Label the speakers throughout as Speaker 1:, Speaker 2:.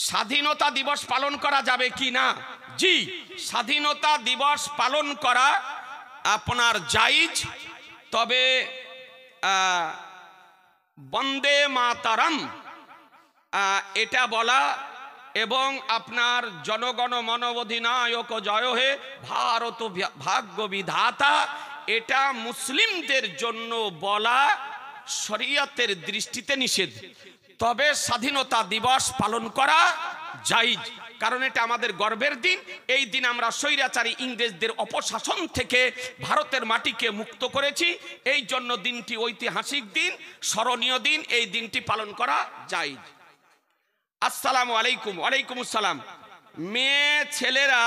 Speaker 1: স্বাধীনতা দিবস পালন করা যাবে কি না? জি, স্বাধীনতা দিবস পালন করা আপনার জায়েজ, তবে বন্দে মাতরম এটা বলা এবং আপনার জনগণ মন অধিনায়ক জয় হে ভারত ভাগ্য বিধাতা, এটা মুসলিমদের জন্য বলা শরীয়তের দৃষ্টিতে নিষেধ। তবে স্বাধীনতা দিবস পালন করা জায়েজ, কারণ এটা আমাদের গর্বের দিন। এই দিন আমরা স্বৈরাচারী ইংরেজদের অপশাসন থেকে ভারতের মাটিকে মুক্ত করেছি, এই জন্য দিনটি ঐতিহাসিক দিন, স্মরণীয় দিন, এই দিনটি পালন করা জায়েজ। আসসালামু আলাইকুম। ওয়ালাইকুম আসসালাম। মেয়ে ছেলেরা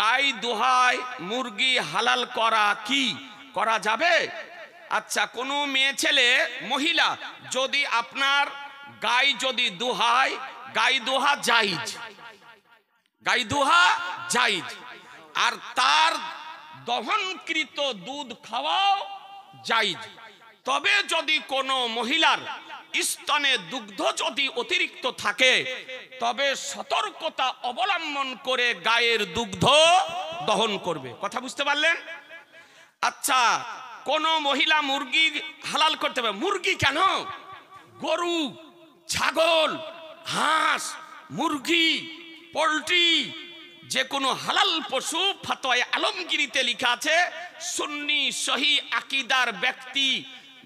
Speaker 1: গাই দোহায় মুরগি হালাল করা কি করা যাবে? আচ্ছা, কোনো মেয়ে ছেলে মহিলা যদি আপনার গাই যদি দোহায়, গাই দোহা জায়েজ, গাই দোহা জায়েজ, আর তার দহনকৃত দুধ খাওয়াও জায়েজ। তবে যদি কোনো মহিলার স্তনে দুগ্ধ যদি অতিরিক্ত থাকে, তবে সতর্কতা অবলম্বন করে গায়ের দুগ্ধ দহন করবে। কথা বুঝতে পারলেন? আচ্ছা, কোন মহিলা মুরগি হালাল করতে পারে? মুরগি কেন, গরু, ছাগল, হাঁস, মুরগি, পোল্ট্রি, যে কোনো হালাল পশু ফতোয়া আলমগীরিতে লেখা আছে, সুন্নি সহি আকীদার ব্যক্তি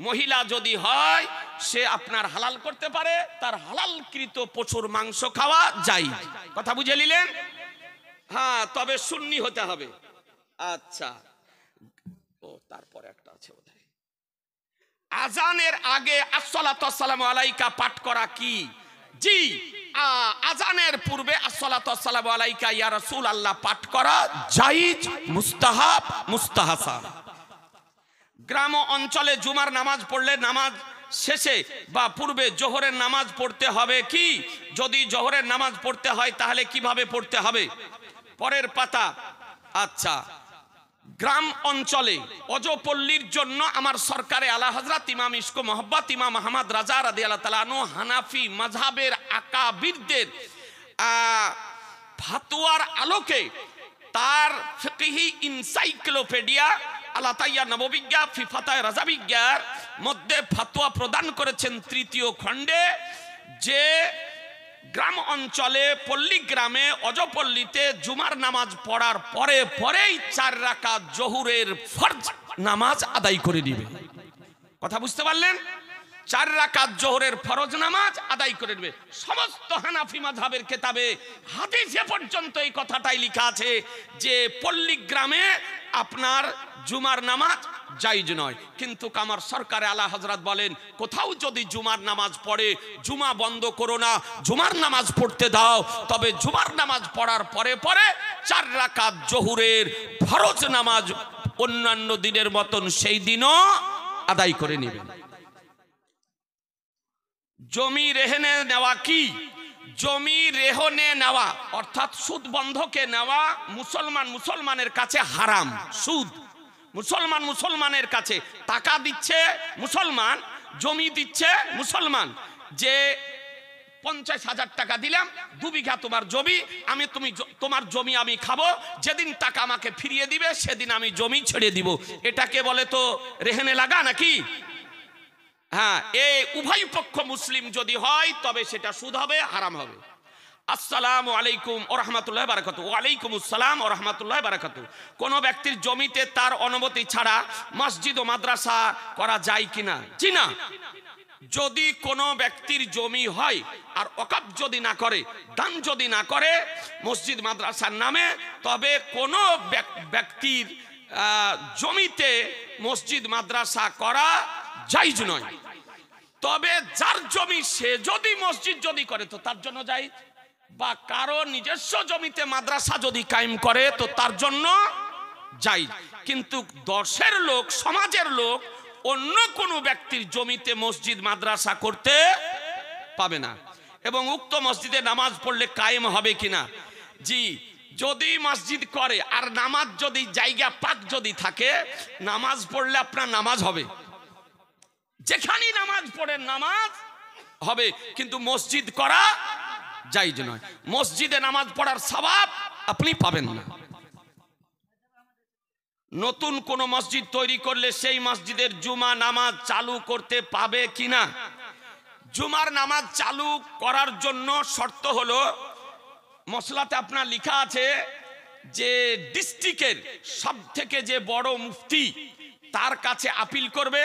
Speaker 1: মহিলা যদি হয়, সে আপনার হালাল করতে পারে, তার হালালকৃত পশুর মাংস খাওয়া যায়। কথা বুঝে নিলেন? হ্যাঁ, তবে সুন্নি হতে হবে। আচ্ছা, ও তারপরে একটা আছে বোধহয়, আজানের আগে আসসালাতু ওয়াসসালামু আলাইকা পাঠ করা কি? জি, আজানের পূর্বে আসসালাতু ওয়াসসালামু আলাইকা ইয়া রাসূলুল্লাহ পাঠ করা জায়েজ, মুস্তাহাব, মুস্তাহাসান। গ্রাম অঞ্চলে জুমার নামাজ পড়লে নামাজ শেষে বা পূর্বে জোহরের নামাজ পড়তে হবে কি? যদি জোহরের নামাজ পড়তে হয় তাহলে কিভাবে পড়তে হবে? পরের পাতা। আচ্ছা, গ্রাম অঞ্চলে অজপল্লীর জন্য আমার সরকারে আলা হযরত ইমাম ইশক মোহাব্বত ইমাম আহমদ রাজা রাদিয়াল্লাহু তাআলা আনহু হানাফি মাযহাবের আকাবিরদের ফাতোয়ার আলোকে তার ফিকহি এনসাইক্লোপিডিয়া আলাতাইয়া নববিজ্ঞা ফি ফাতায় রাজাবিজ্ঞার মধ্যে ফাতোয়া প্রদান করেছেন তৃতীয় খণ্ডে, যে গ্রাম অঞ্চলে পল্লী গ্রামে অজপল্লীতে জুমার নামাজ পড়ার পরে পরেই 4 রাকাত জোহরের ফরজ নামাজ আদায় করে দিবে। কথা বুঝতে পারলেন? 4 রাকাত জোহরের ফরজ নামাজ আদায় করে নেবে। সমস্ত হানাফি মাযহাবের কিতাবে হাদিসে পর্যন্ত এই কথাটাই লেখা আছে যে পল্লী গ্রামে আপনার জুমার নামাজ জায়েজ নয়। কিন্তু আমার সরকারে আলা হযরত বলেন, কোথাও যদি জুমার নামাজ পড়ে, জুমা বন্ধ করো না, জুমার নামাজ পড়তে দাও, তবে জুমার নামাজ পড়ার পরে পরে 4 রাকাত জোহরের ফরজ নামাজ অন্যান্য দিনের মতন সেই দিনও আদায় করে নেবেন। জমি রেহনে নেওয়া কি? জমি রেহনে নেওয়া অর্থাৎ সুদ বন্ধকে নেওয়া মুসলমানের কাছে হারাম। সুদ মুসলমানের কাছে টাকা দিচ্ছে মুসলমান, জমি দিচ্ছে মুসলমান, যে 50,000 টাকা দিলাম, 2 বিঘা তোমার জমি, তোমার জমি আমি খাবো, যেদিন টাকা আমাকে ফিরিয়ে দিবে সেদিন আমি জমি ছেড়ে দিব। এটাকে বলে তো রেহনে লাগা নাকি? হ্যাঁ, এই উভয় পক্ষ মুসলিম যদি হয় তবে সেটা সুদ হবে, হারাম হবে। আসসালামু আলাইকুম ওয়া রাহমাতুল্লাহি ওয়া বারাকাতুহু। ওয়া আলাইকুম আসসালাম ওয়া রাহমাতুল্লাহি ওয়া বারাকাতুহু। কোন ব্যক্তির জমিতে তার অনুমতি ছাড়া মসজিদ ও মাদ্রাসা করা যায় কিনা? জি না। যদি কোনো ব্যক্তির জমি হয় আর ওয়াকফ যদি না করে, দান যদি না করে মসজিদ মাদ্রাসার নামে, তবে কোনো ব্যক্তির জমিতে মসজিদ মাদ্রাসা করা জায়েজ নয়। তবে যার জমি সে যদি মসজিদ যদি করে তো তার জন্য জায়েজ, বা কারো নিজস্ব জমিতে মাদ্রাসা যদি কায়েম করে তো তার জন্য জায়েজ। কিন্তু দেশের লোক, সমাজের লোক অন্য কোনো ব্যক্তির জমিতে মসজিদ মাদ্রাসা করতে পাবে না। এবং উক্ত মসজিদে নামাজ পড়লে কায়েম হবে কিনা? জি, যদি মসজিদ করে আর নামাজ যদি জায়গা পাক যদি থাকে, নামাজ পড়লে আপনার নামাজ হবে, যেখানেই নামাজ পড়েন নামাজ হবে, কিন্তু মসজিদ করা জায়েজ নয়। মসজিদে নামাজ পড়ার সওয়াব আপনি পাবেন না। নতুন কোন মসজিদ তৈরি করলে সেই মসজিদের জুমা নামাজ চালু করতে পাবে কিনা? জুমার নামাজ চালু করার জন্য শর্ত হলো, মসলাতে আপনার লেখা আছে যে ডিস্ট্রিক্টের সব থেকে যে বড় মুফতি তার কাছে আপিল করবে,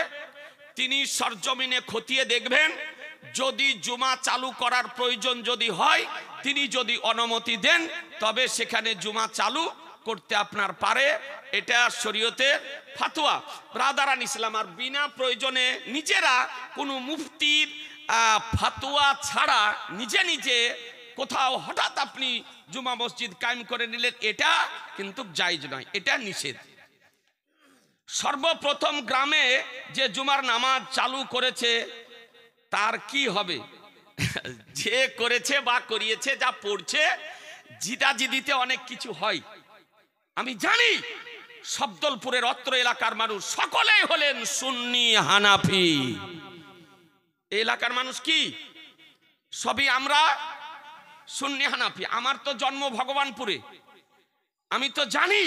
Speaker 1: তিনি সরজমিনে খতিয়ে দেখবেন, যদি জুমা চালু করার প্রয়োজন যদি হয়, তিনি যদি অনুমতি দেন, তবে সেখানে জুমা চালু করতে আপনার পারে। এটা শরীয়তের ফাতোয়া। ব্রাদারান ইসলাম, আর বিনা প্রয়োজনে নিজেরা কোনো মুফতির ফাতোয়া ছাড়া নিজে নিজে কোথাও হঠাৎ আপনি জুমা মসজিদ কায়েম করে নিলেন, এটা কিন্তু জায়েজ নয়, এটা নিষেধ। সর্বপ্রথম গ্রামে যে জুমার নামাজ চালু করেছে তার কি হবে? যে করেছে বা করিয়েছে, যা পড়ছে, জিদাজিদিতে অনেক কিছু হয়। আমি জানি শব্দলপুরের অত্র এলাকার মানুষ সকলেই হলেন সুন্নি হানাফি। এলাকার মানুষ কি সবই আমরা সুন্নি হানাফি। আমার তো জন্ম ভগবানপুরে, আমি তো জানি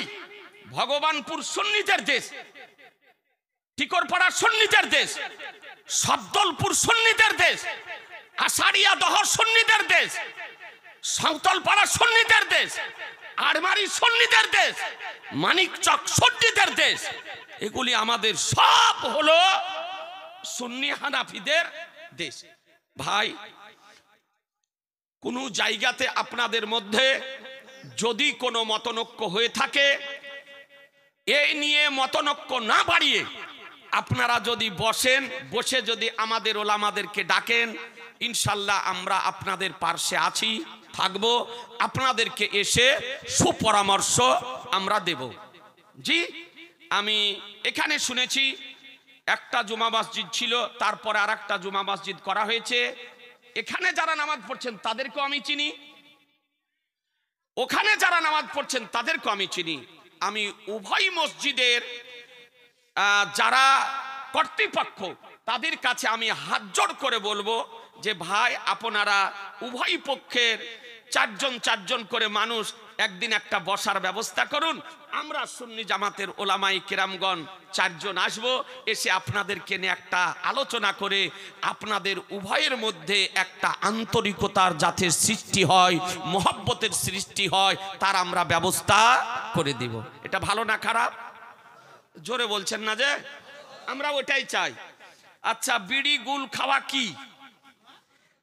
Speaker 1: ভগবানপুর সুন্নিদের দেশ, টিকরপাড়া সুন্নিদের দেশ, শব্দলপুর সুন্নিদের দেশ, আষাঢ়িয়া দহ সুন্নিদের দেশ, সাঁওতালপাড়া সুন্নিদের দেশ, আড়মারি সুন্নিদের দেশ, মানিকচক সুন্নিদের দেশ। এগুলি আমাদের সব হলো সুন্নি হানাফিদের দেশ। ভাই, কোন জায়গাতে আপনাদের মধ্যে যদি কোনো মতনৈক্য হয়ে থাকে, এই নিয়ে মতনৈক্য না বাড়িয়ে আপনারা যদি বসেন, বসে যদি আমাদের ওলামাদেরকে ডাকেন, ইনশাল্লাহ আমরা আপনাদের পার্শ্বে আছি, থাকবো, আপনাদেরকে এসে সুপরামর্শ আমরা দেব। জি, আমি এখানে শুনেছি একটা জুমা মসজিদ ছিল, তারপরে আর একটা জুমা মসজিদ করা হয়েছে। এখানে যারা নামাজ পড়ছেন তাদেরকেও আমি চিনি, ওখানে যারা নামাজ পড়ছেন তাদেরকেও আমি চিনি। আমি উভয় মসজিদের যারা কর্তৃপক্ষ তাদের কাছে আমি হাত জোড় করে বলবো যে ভাই, আপনারা উভয় পক্ষের চারজন করে মানুষ একদিন একটা বসার ব্যবস্থা করুন। আমরা সুন্নি জামাতের ওলামাই কেরামগণ 4 জন আসবো, এসে আপনাদেরকে নিয়ে একটা আলোচনা করে আপনাদের উভয়ের মধ্যে একটা আন্তরিকতার যাতে সৃষ্টি হয়, মহব্বতের সৃষ্টি হয়, তার আমরা ব্যবস্থা করে দিব। এটা ভালো না খারাপ? জোরে বলছেন না যে? আমরা ওটাই চাই। আচ্ছা, বিড়ি গুল খাওয়া কি?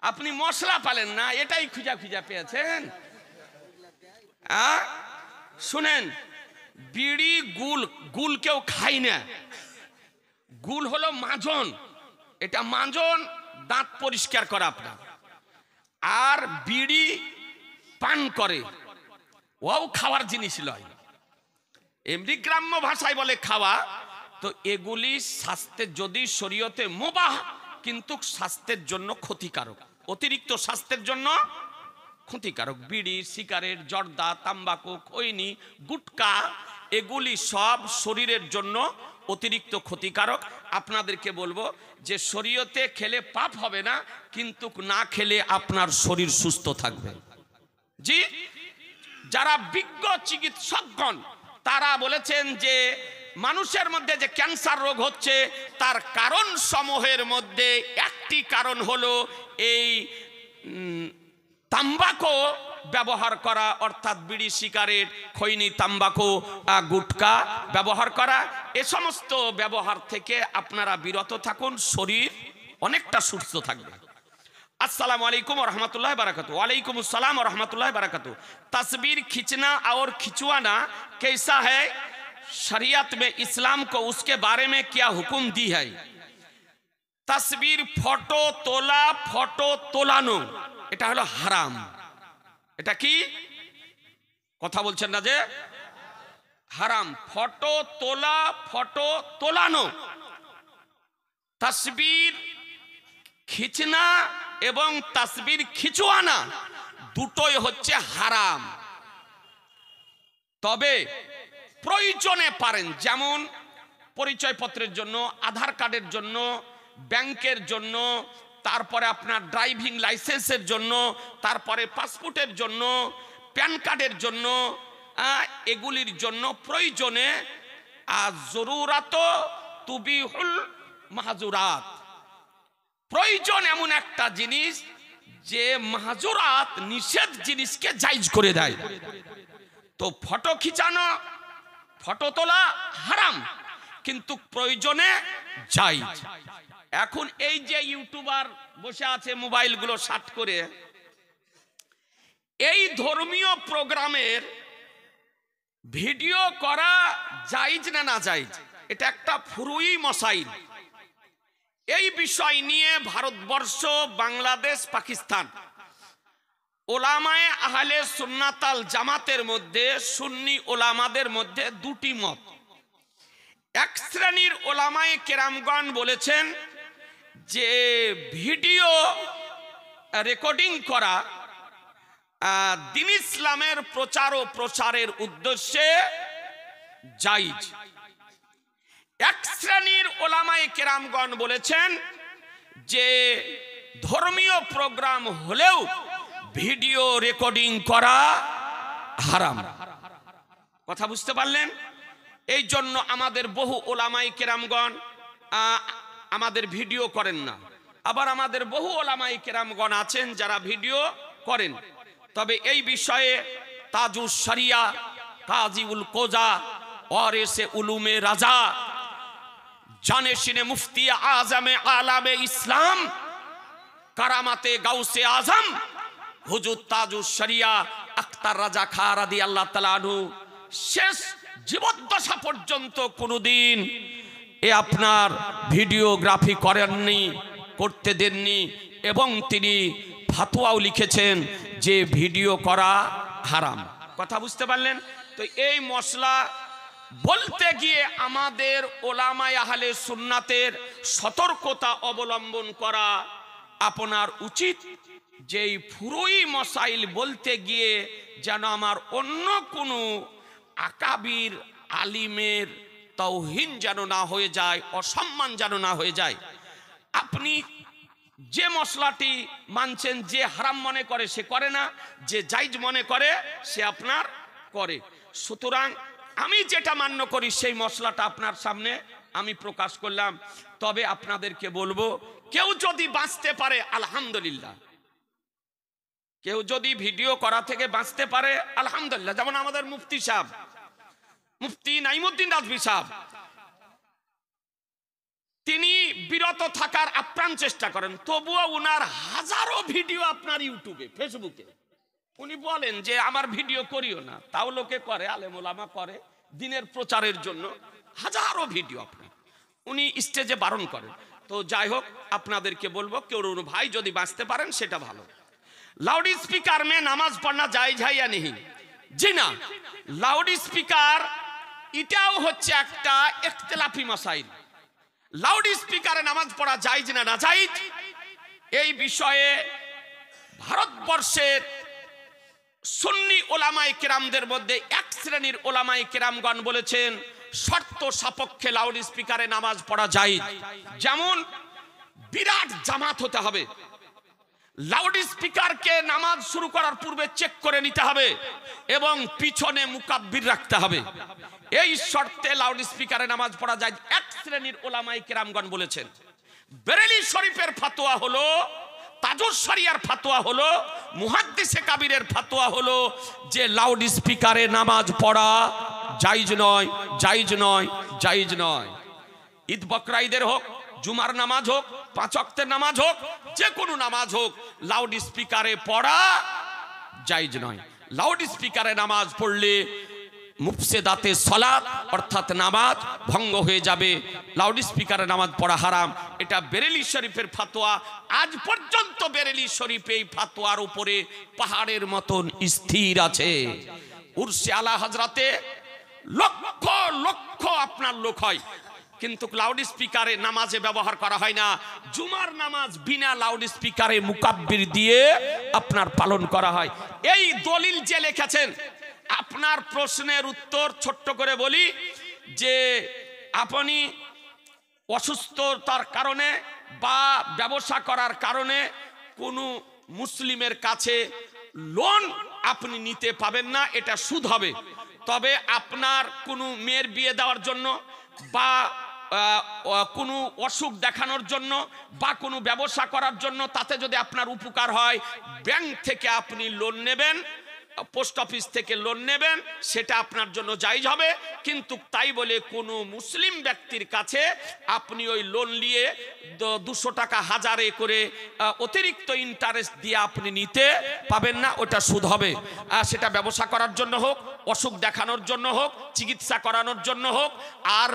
Speaker 1: আপনি মশলা পালেন না, এটাই খুঁজা পেয়েছেন? শুনেন, বিড়ি গুল কেউ খাই না। গুল হলো মাজন, এটা মাজন দাঁত পরিষ্কার করা আপনার। আর বিড়ি পান করে, ও খাওয়ার জিনিস নয়, এমনি গ্রাম্য ভাষায় বলে খাওয়া। তো এগুলি স্বাস্থ্যের, যদি শরীয়তে মুবাহ, কিন্তু স্বাস্থ্যের জন্য ক্ষতিকারক, অতিরিক্ত স্বাস্থ্যের জন্য ক্ষতিকারক। বিড়ি, সিগারেট, জর্দা, তাম্বাকু, খৈনি, গুটকা, এগুলি সব শরীরের জন্য অতিরিক্ত ক্ষতিকারক। আপনাদেরকে বলবো যে শরীয়তে খেলে পাপ হবে না, কিন্তু না খেলে আপনার শরীর সুস্থ থাকবে। জি, যারা বিজ্ঞ চিকিৎসকগণ তারা বলেছেন যে মানুষের মধ্যে যে ক্যান্সার রোগ হচ্ছে তার কারণ সমূহের মধ্যে একটি কারণ হলো এই তাম্বাকু ব্যবহার করা, অর্থাৎ বিড়ি, সিগারেট, খৈনি, তাম্বাকু, গুটকা ব্যবহার করা। এ সমস্ত ব্যবহার থেকে আপনারা বিরত থাকুন, শরীর অনেকটা সুস্থ থাকবে। अस्सलाम वालेकुम और रहमतुल्लाहि बरकातहू। वालेकुम अस्सलाम और रहमतुल्लाहि बरकातहू। तस्वीर खींचना और खिंचवाना कैसा है? शरीयत में इस्लाम को उसके बारे में क्या हुक्म दी है? तस्वीर फोटो তোলানো এটা হলো হারাম। এটা কি কথা বলছেন না যে? হারাম। ফটো তোলানো, তসবির খিচনা এবং তসবির খিচুয়ানা দুটোই হচ্ছে হারাম। তবে প্রয়োজনে পারেন, যেমন পরিচয়পত্রের জন্য, আধার কার্ডের জন্য, ব্যাংকের জন্য, তারপরে আপনার ড্রাইভিং লাইসেন্সের জন্য, তারপরে পাসপোর্টের জন্য, প্যান কার্ডের জন্য, এগুলির জন্য প্রয়োজনে জরুরাত তুবিহুল মাহজুরাত, প্রয়োজন এমন একটা জিনিস যে মাহজুরাত নিষেধ জিনিসকে জায়েজ করে দেয়। তো ফটো খিচানো, ফটো তোলা হারাম, কিন্তু প্রয়োজনে জায়েজ। এখন এই যে ইউটিউবার বসে আছে মোবাইলগুলো শার্ট করে, এই ধর্মীয় প্রোগ্রামের ভিডিও করা জায়েজ না না জায়েজ, এটা একটা ফুরুই মসাইল। এই বিষয় নিয়ে ভারতবর্ষ, বাংলাদেশ, পাকিস্তান ওলামায়ে আহলে সুন্নাত আল জামাতের মধ্যে, সুন্নি ওলামাদের মধ্যে দুটি মত। এক শ্রেণীর ওলামায়ে কেরামগণ বলেছেন যে ভিডিও রেকর্ডিং করা দ্বীন ইসলামের প্রচার ও প্রসারের উদ্দেশ্যে জায়েজ। এক শ্রেণীর ওলামায়ে কেরামগণ বলেছেন যে ধর্মীয় প্রোগ্রাম হলেও ভিডিও রেকর্ডিং করা হারাম। কথা বুঝতে পারলেন? এই জন্য আমাদের বহু ওলামায়ে কেরামগণ আমাদের ভিডিও করেন না, আবার আমাদের বহু ওলামায়ে কেরামগণ আছেন যারা ভিডিও করেন। তবে এই বিষয়ে তাজুস শরিয়া, কাজীউল কোজা, ওয়ারিসে উলুমে রাজা, জানেশিনে মুফতি আজমে আলামে ইসলাম, কারামাতে গাউসে আজম হুজুর তাজুস শরিয়া আখতার রাজা খা রাদিয়াল্লাহু তাআলা আনহু শেষ জীবদ্দশা পর্যন্ত কোনোদিন আপনার ভিডিওগ্রাফি করেননি, করতে দেননি, এবং তিনি ফাতোয়াও লিখেছেন যে ভিডিও করা হারাম। কথা বুঝতে পারলেন? তো এই মশলা বলতে গিয়ে আমাদের ওলামায়ে আহলে সুন্নাতের সতর্কতা অবলম্বন করা আপনার উচিত, যেই ফুরুই মসাইল বলতে গিয়ে যেন আমার অন্য কোনো আকাবির আলিমের তাওহীন যেন না হয়ে যায়, অসম্মান যেন না হয়ে যায়। আপনি যে মশলাটি মানছেন, যে হারাম মনে করে সে করে না, যে জায়েজ মনে করে সে আপনার করে। সুতরাং আমি যেটা মান্য করি সেই মশলাটা আপনার সামনে আমি প্রকাশ করলাম। তবে আপনাদেরকে বলবো, কেউ যদি বাঁচতে পারে আলহামদুলিল্লাহ, কেউ যদি ভিডিও করা থেকে বাঁচতে পারে আলহামদুলিল্লাহ। যেমন আমাদের মুফতি সাহেব, মুফতি নাইমুদ্দিন রাজভী সাহেব, তিনি বিরত থাকার আপ্রাণ চেষ্টা করেন, তবুও উনার হাজারো ভিডিও আপনার ইউটিউবে, ফেসবুকে। উনি বলেন যে আমার ভিডিও করিও না, তাও লোকে করে, আলেম ওলামা করে দিনের প্রচারের জন্য হাজারো ভিডিও আপনার, উনি স্টেজে বারণ করেন। তো যাই হোক, আপনাদেরকে বলবো কেউ ভাই যদি বাঁচতে পারেন সেটা ভালো। लाउड स्पीकर में नमाज पढ़ना जायज है या नहीं? जी ना, लाउड स्पीकर এটাও হচ্ছে একটা ইখতিলাফি মাসাইল। লাউড স্পিকারে নামাজ পড়া জায়েজ না না জায়েজ, এই বিষয়ে ভারতবর্ষের সুন্নি ওলামায়ে কেরামদের মধ্যে এক শ্রেণীর ওলামায়ে কেরামগণ বলেছেন শর্ত সাপেক্ষে লাউড স্পিকারে নামাজ পড়া জায়েজ। যেমন বিরাট জামাত হতে হবে, লাউড স্পিকারকে নামাজ শুরু করার পূর্বে চেক করে নিতে হবে এবং পিছনে মুকাব্বির রাখতে হবে। এই শর্তে লাউড স্পিকারে নামাজ পড়া যায়, এক শ্রেণীর ওলামায়ে কেরামগণ বলেছেন। বেরেলি শরীফের ফতোয়া হলো, তাজুস শরিয়ার ফতোয়া হলো, মুহাদ্দিসে কাবীরের ফতোয়া হলো যে লাউড স্পিকারে নামাজ পড়া জায়েজ নয়, জায়েজ নয়, জায়েজ নয়। ঈদ বকরা ঈদের হোক, জুমার নামাজ হোক, পাঁচ ওয়াক্তের নামাজ হোক, যে কোনো নামাজ হোক, লাউড স্পিকারে পড়া জায়েজ নয়। লাউড স্পিকারে নামাজ পড়লে মুফসিদাতে সালাত অর্থাৎ নামাজ ভঙ্গ হয়ে যাবে, লাউড স্পিকারে নামাজ পড়া হারাম। এটা বেরেলি শরীফের ফতোয়া। আজ পর্যন্ত বেরেলি শরীফ এই ফতোয়ার উপরে পাহাড়ের মতন স্থির আছে। উরসে আলা হযরতে লক্ষ লক্ষ আপনার লোক হয়, কিন্তু লাউড স্পিকারে নামাজে ব্যবহার করা হয় না। জুমার নামাজ বিনা লাউড স্পিকারে মুকাব্বির দিয়ে আপনার পালন করা হয়। এই দলিল যে লিখেছেন, আপনার প্রশ্নের উত্তর ছোট্ট করে বলি যে আপনি অসুস্থতার কারণে বা ব্যবসা করার কারণে কোনো মুসলিমের কাছে লোন আপনি নিতে পাবেন না, এটা সুদ হবে। তবে আপনার কোনো মেয়ের বিয়ে দেওয়ার জন্য বা কোনো অসুখ দেখানোর জন্য বা কোনো ব্যবসা করার জন্য, তাতে যদি আপনার উপকার হয়, ব্যাংক থেকে আপনি লোন নেবেন, পোস্ট অফিস থেকে লোন নেবেন, সেটা আপনার জন্য জায়েজ হবে। কিন্তু তাই বলে কোনো মুসলিম ব্যক্তির কাছে আপনি ওই লোন নিয়ে 200 টাকা হাজারে করে অতিরিক্ত ইন্টারেস্ট দিয়ে আপনি নিতে পাবেন না, ওটা সুদ হবে। সেটা ব্যবসা করার জন্য হোক, অসুখ দেখানোর জন্য হোক, চিকিৎসা করানোর জন্য হোক, আর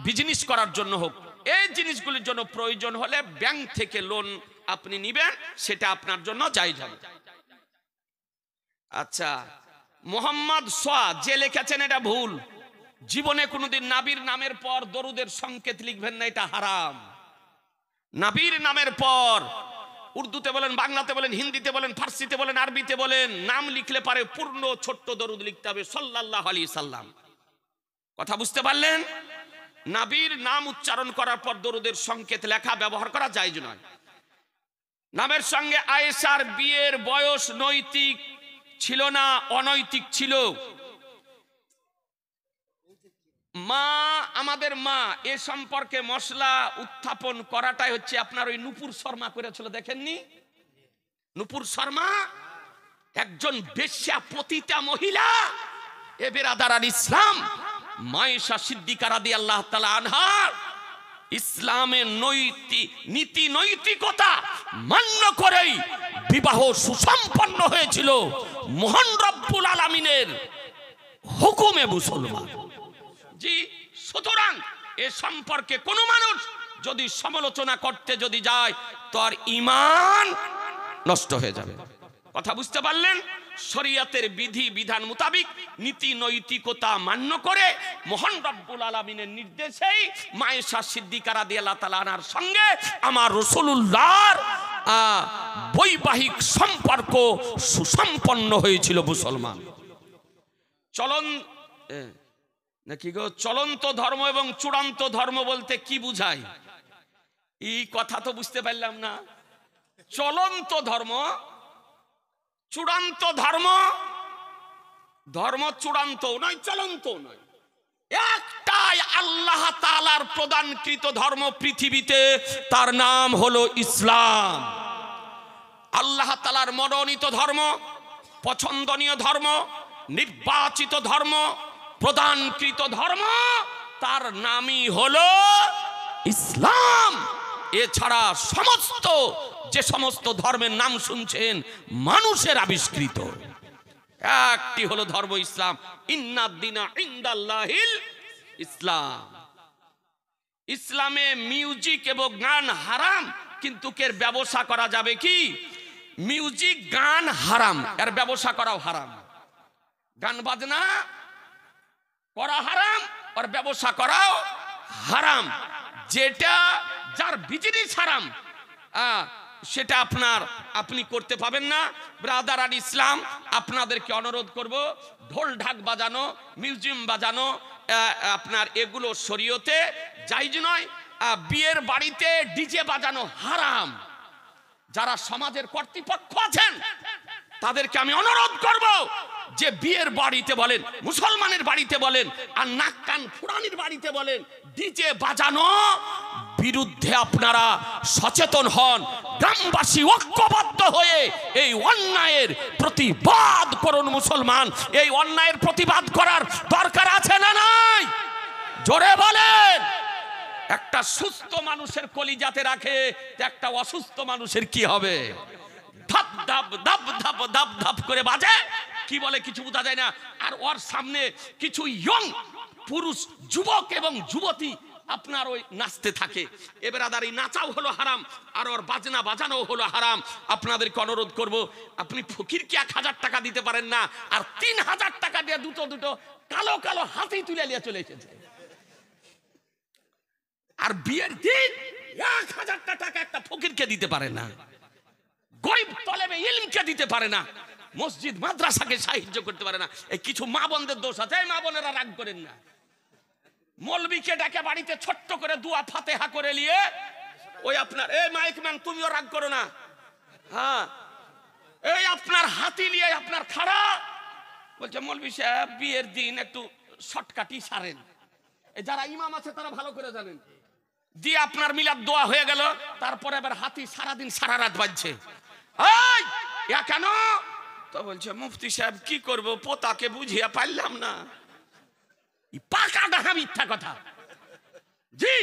Speaker 1: বিজনেস করার জন্য হোক, এই জিনিসগুলির জন্য প্রয়োজন হলে ব্যাংক থেকে লোন আপনি নেবেন, সেটা আপনার জন্য জায়েজ হবে। আচ্ছা, মোহাম্মদ সোয়া যে লিখেছেন এটা ভুল। জীবনে কোনোদিন নবীর নামের পর দরুদের সংকেত লিখবেন না, এটা হারাম। নবীর নামের পর উর্দুতে বলেন, বাংলাতে বলেন, হিন্দিতে বলেন, ফার্সিতে বলেন, আরবিতে বলেন, নাম লিখলে পারে পূর্ণ ছোট্ট দরুদ লিখতে হবে, সাল্লাল্লাহু আলাইহি সাল্লাম। কথা বুঝতে পারলেন? নবীর নাম উচ্চারণ করার পর দরুদের সংকেত লেখা ব্যবহার করা জায়েজ নয়। নামের সঙ্গে আয়েশার বিয়ের বয়স নৈতিক ছিল না, অনৈতিক ছিল। মা, আমাদের মা, এ সম্পর্কে মশলা উত্থাপন করাটাই হচ্ছে আপনার ওই নূপুর শর্মা করেছিল, দেখেননি? নূপুর শর্মা একজন বেশ্যা পতিতা মহিলা। এ বেরাদারান ইসলাম, মায়েশা সিদ্দিকা রাদিয়াল্লাহু তাআলা আনহা ইসলামের নীতি নৈতিকতা মান্য করেই বিবাহ সুসম্পন্ন হয়েছিল মহান রব্বুল আলামিনের হুকুমে মুসলমান। জি, সুতরাং এ সম্পর্কে কোনো মানুষ যদি সমালোচনা করতে যদি যায়, তার ঈমান নষ্ট হয়ে যাবে। কথা বুঝতে পারলেন? শরীয়তের বিধি বিধান মোতাবেক নীতি নৈতিকতা মান্য করে মহান রব্বুল আলামিনের নির্দেশেই মায়েশা সিদ্দিকা রাদিয়াল্লাহু তাআলা আনহার সঙ্গে আমার রাসূলুল্লাহর বৈবাহিক সম্পর্ক সুসম্পন্ন হয়েছিল মুসলমান। চলন্ত ধর্ম এবং চূড়ান্ত ধর্ম বলতে কি বুঝায়? এই কথা তো বুঝতে পারলাম না। চলন্ত ধর্ম, চূড়ান্ত ধর্ম, ধর্ম চূড়ান্ত নয়, চলন্ত নয়, একটাই আল্লাহ তাআলার প্রদানকৃত ধর্ম পৃথিবীতে, তার নাম হলো ইসলাম। আল্লাহ তাআলার মনোনীত ধর্ম, পছন্দনীয় ধর্ম, নির্বাচিত ধর্ম, প্রদানকৃত ধর্ম, তার নামই হলো ইসলাম। এছাড়া যে সমস্ত ধর্মের নাম শুনছেন মানুষের আবিষ্কৃত, একটি হলো ধর্ম ইসলাম। ইন্নাদ-দীনা ইনদাল্লাহিল ইসলাম। ইসলামে মিউজিক এবং গান হারাম, কিন্তু এর ব্যবসা করা যাবে কি? মিউজিক গান হারাম, এর ব্যবসা করাও হারাম। গান বাজনা করা হারাম, আর ব্যবসা করাও হারাম। যেটা যার বিজনেস হারাম, সেটা আপনি করতে পাবেন না। ব্রাদার আর ইসলাম, আপনাদেরকে অনুরোধ করব, ঢোল ঢাক বাজানো, মিউজিয়াম বাজানো, আপনার এগুলো শরীয়তে জায়েজ নয়। বিয়ের বাড়িতে ডিজে বাজানো হারাম। যারা সমাজের কর্তৃপক্ষ আছেন তাদেরকে আমি অনুরোধ করব যে বিয়ের বাড়িতে বলেন, মুসলমানের বাড়িতে বলেন, আর নাক কান ফুরানির বাড়িতে বলেন, ডিজে বাজানো বিরুদ্ধে আপনারা সচেতন হন। গ্রামবাসী ঐক্যবদ্ধ হয়ে এই অন্যায়ের প্রতিবাদ করুন। মুসলমান, এই অন্যায়ের প্রতিবাদ করার দরকার আছে না নাই? জোরে বলেন। একটা সুস্থ মানুষের কলিজাতে রাখে, একটা অসুস্থ মানুষের কি হবে? ধাপ ধাপ ধাপ ধাপ ধাপ ধাপ করে বাজে, কি বলে কিছু বোঝা যায় না। আর ওর সামনে কিছু ইয়ং পুরুষ, যুবক এবং যুবতী আপনার ওই নাচতে থাকে। এবার এই নাচাও হলো হারাম, আর ওর বাজনা বাজানো হলো হারাম। আপনাদেরকে অনুরোধ করব, আপনি ফকিরকে 1000 টাকা দিতে পারেন না, আর 3000 টাকা দিয়ে দুটো কালো কালো হাতি তুলে নিয়ে চলে এসেছে। আর বিয়ের দিন 1000 টাকা একটা ফকিরকে দিতে পারে না, গরিব তলেবে ইলমকে দিতে পারে না, মসজিদ মাদ্রাসাকে সাহায্য করতে পারে না। এই কিছু মা বোনদের দোষ আছে। মা বোনেরা রাগ করেন না। মৌলবীকে ডাকে বাড়িতে ছোট্ট করে দুয়া ফাতেহা করে নিয়ে ওই আপনার এই মাইক ম্যান, তুমিও রাগ করো না। হ্যাঁ, এই আপনার হাতি নিয়ে আপনার খাড়া বলছে মৌলভী সাহেব বিয়ের দিন একটু শর্টকাটই সারেন। যারা ইমাম আছে তারা ভালো করে জানেন। দিয়ে আপনার মিলাদ দোয়া হয়ে গেল, তারপরে এবার হাতি সারাদিন সারা রাত বাজছে। এই ইয়া কেন? তো বলছে মুফতি সাহেব কি করব, পোতাকে বুঝিয়ে পারলাম না। পাকা ডাহা মিথ্যা কথা। জি,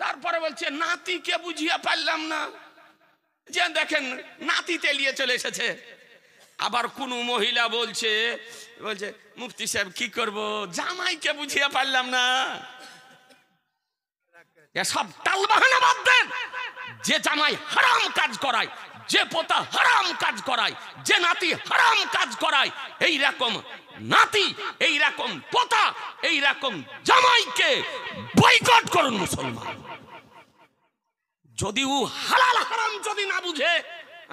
Speaker 1: তারপরে বলছে নাতিকে বুঝিয়ে পারলাম না। যে দেখেন নাতি তেলিয়ে চলে এসেছে। আবার কোন মহিলা বলছে মুফতি সাহেব কি করব, জামাইকে বুঝিয়ে পারলাম না। এসব টালবাহানা বাদ দেন। যে জামাই হারাম কাজ করায়, যে পোতা হারাম কাজ করায়, যে নাতি হারাম কাজ করায়, এই রকম নাতি, এই রকম পোতা, এই রকম জামাইকে বয়কট করুন মুসলমান। যদি ও হালাল হারাম যদি না বুঝে,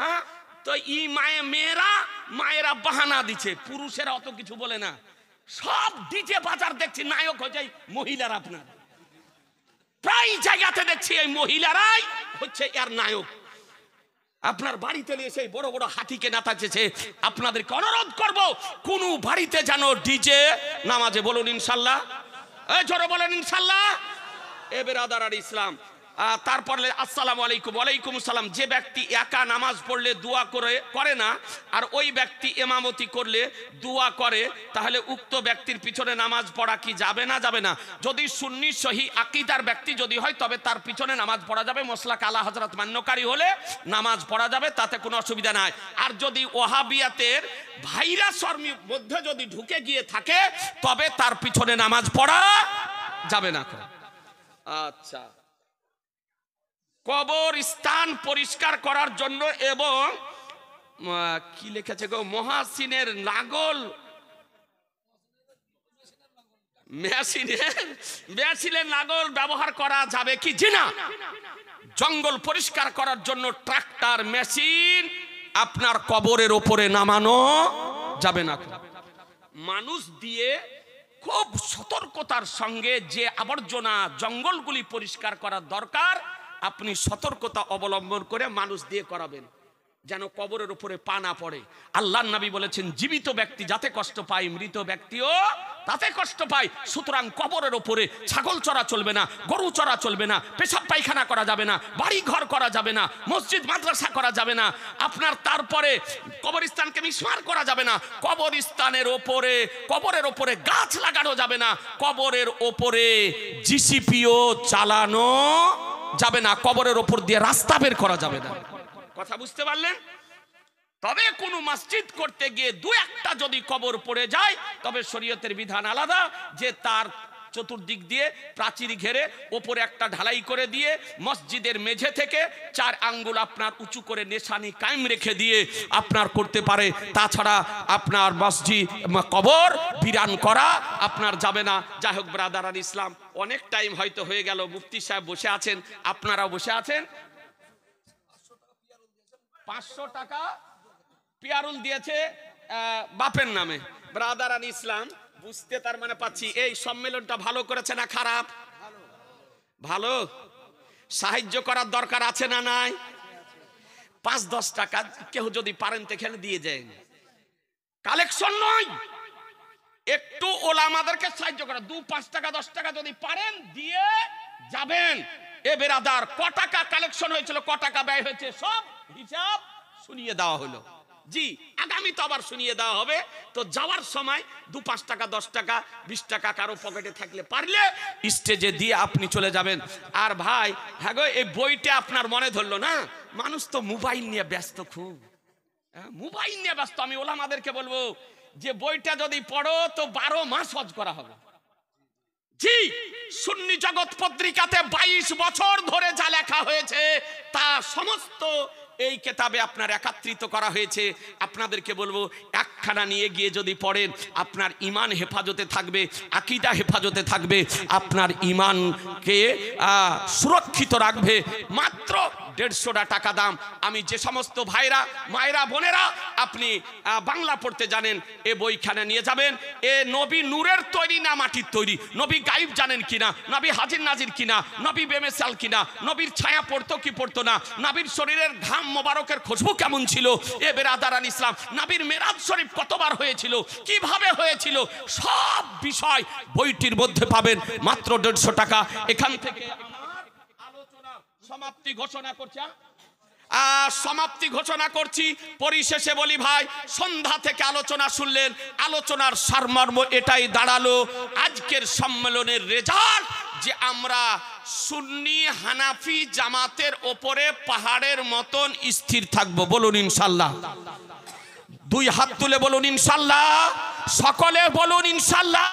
Speaker 1: হ্যাঁ, তো এই মায়েরা বাহানা দিচ্ছে, পুরুষেরা অত কিছু বলে না। সব ডিজে বাজার দেখছি নায়ক হচ্ছে মহিলারা। আপনার প্রায় জায়গাতে দেখছি এই মহিলারাই হচ্ছে এর নায়ক। আপনার বাড়িতে এসে বড় বড় হাতিকে নাচাচ্ছে। আপনাদেরকে অনুরোধ করব, কোন বাড়িতে যেন ডিজে নামাজে বলুন ইনশাল্লাহ, জোরে বলেন ইনশাল্লাহ। এ বেরাদার আর ইসলাম, তারপরে আসসালামু আলাইকুম। ওয়ালাইকুম সালাম। যে ব্যক্তি একা নামাজ পড়লে দোয়া করে না, আর ওই ব্যক্তি ইমামতি করলে দোয়া করে, তাহলে উক্ত ব্যক্তির পিছনে নামাজ পড়া কি যাবে না? যাবে না। যদি সুন্নি সহি আকীদার ব্যক্তি যদি হয়, তবে তার পিছনে নামাজ পড়া যাবে। মসলাক আলা হযরত মান্যকারী হলে নামাজ পড়া যাবে, তাতে কোনো অসুবিধা নাই। আর যদি ওহাবিয়াতের ভাইরাসের মধ্যে যদি ঢুকে গিয়ে থাকে, তবে তার পিছনে নামাজ পড়া যাবে না। আচ্ছা, কবর স্থান পরিষ্কার করার জন্য এবং কি লিখেছে গো, মহাসিনের মেশিনের নাগল ব্যবহার করা যাবে কি? জি না। জঙ্গল পরিষ্কার করার জন্য ট্রাক্টর মেশিন আপনার কবরের ওপরে নামানো যাবে না। মানুষ দিয়ে খুব সতর্কতার সঙ্গে যে আবর্জনা জঙ্গলগুলি পরিষ্কার করার দরকার, আপনি সতর্কতা অবলম্বন করে মানুষ দিয়ে করাবেন, যেন কবরের উপরে পা না পড়ে। আল্লাহর নবী বলেছেন, জীবিত ব্যক্তি যাতে কষ্ট পায়, মৃত ব্যক্তিও তাতে কষ্ট পায়। সুতরাং কবরের উপরে ছাগল চড়া চলবে না, গরু চড়া চলবে না, পেশাব পায়খানা করা যাবে না, বাড়ি ঘর করা যাবে না, মসজিদ মাদ্রাসা করা যাবে না। আপনার তারপরে কবরস্থানকে মিসমার করা যাবে না। কবরের ওপরে গাছ লাগানো যাবে না। কবরের ওপরে জিসিপিও চালানো যাবে না। কবরের ওপর দিয়ে রাস্তা বের করা যাবে না। কথা বুঝতে পারলেন? তবে কোন মসজিদ করতে গিয়ে দু একটা যদি কবর পড়ে যায়, তবে শরীয়তের বিধান আলাদা, যে তার চতুর্দিক দিয়ে প্রাচীর ঘেরে ওপরে একটা ঢালাই করে দিয়ে মসজিদের মেঝে থেকে 4 আঙ্গুল আপনার উঁচু করে নেশানি কায়েম রেখে দিয়ে আপনার করতে পারে। তাছাড়া আপনার মসজিদ কবর বিরান করা আপনার যাবে না। যাই হোক ব্রাদার আর ইসলাম, অনেক টাইম হয়তো হয়ে গেল। মুফতি সাহেব বসে আছেন, আপনারাও বসে আছেন। 500 টাকা পিয়ারুল দিয়েছে বাপের নামে। ব্রাদার আর ইসলাম, বুঝতে তার মানে পাচ্ছি এই সম্মেলনটা ভালো করেছে না খারাপ? ভালো। সাহায্য করার দরকার আছে না নাই? 5-10 টাকা কেউ যদি পারেন তো এখানে দিয়ে যায়, কালেকশন নয়, একটু ওলামাদেরকে সাহায্য করা। 2-5 টাকা 10 টাকা যদি পারেন দিয়ে যাবেন। এ বেরাদার, ক টাকা কালেকশন হয়েছিল, ক টাকা ব্যয় হয়েছে, সব হিসাব শুনিয়ে দেওয়া হলো। জি, আগামী তো আবার শুনিয়ে দেওয়া হবে। তো যাওয়ার সময় 2-5 টাকা 10 টাকা 20 টাকা কারো পকেটে থাকলে পারলে স্টেজে দিয়ে আপনি চলে যাবেন। আর ভাই, হ্যাঁ গো, এই বইটা আপনার মনে ধরলো না? মানুষ তো মোবাইল নিয়ে ব্যস্ত, খুব মোবাইল নিয়ে ব্যস্ত। আমি ওলামাদেরকে বলবো যে বইটা যদি পড়ো তো 12 মাস হজ করা হবে। জি, সুন্নি জগৎ পত্রিকাতে 22 বছর ধরে যা লেখা হয়েছে তা সমস্ত এই কিতাবে আপনার একত্রিত করা হয়েছে। আপনাদেরকে বলবো, একখানা নিয়ে গিয়ে যদি পড়েন, আপনার ঈমান হেফাজতে থাকবে, আকীদা হেফাজতে থাকবে, আপনার ঈমানকে সুরক্ষিত রাখবে। মাত্র 150 টাকা দাম। আমি যে সমস্ত ভাইরা মায়েরা বোনেরা আপনি বাংলা পড়তে জানেন এ বইখানে নিয়ে যাবেন। এ নবী নূরের তৈরি না মাটির তৈরি? নবী গাইব জানেন কিনা, নবী হাজির নাজির কিনা, নবী বেমেসাল কিনা, নবীর ছায়া পড়তো কি পড়তো না, নবীর শরীরের ঘাম মোবারকের খুশবু কেমন ছিল, এ বেরাদারান ইসলাম, নবীর মেরাজ শরীফ কতবার হয়েছিল, কিভাবে হয়েছিল, সব বিষয় বইটির মধ্যে পাবেন মাত্র 150 টাকা। এখান থেকে আলোচনা সমাপ্তি ঘোষণা করছি। সমাপ্তি ঘোষণা করছি। পরিশেষে বলি ভাই, সন্ধ্যা থেকে আলোচনা শুনলেন, আলোচনার সারমর্ম এটাই দাঁড়ালো আজকের সম্মেলনের রেজাল্ট যে আমরা সুন্নি হানাফি জামাতের ওপরে পাহাড়ের মতন স্থির থাকবো। বলুন ইনশাল্লাহ। 2 হাত তুলে বলুন ইনশাল্লাহ। সকলে বলুন ইনশাল্লাহ।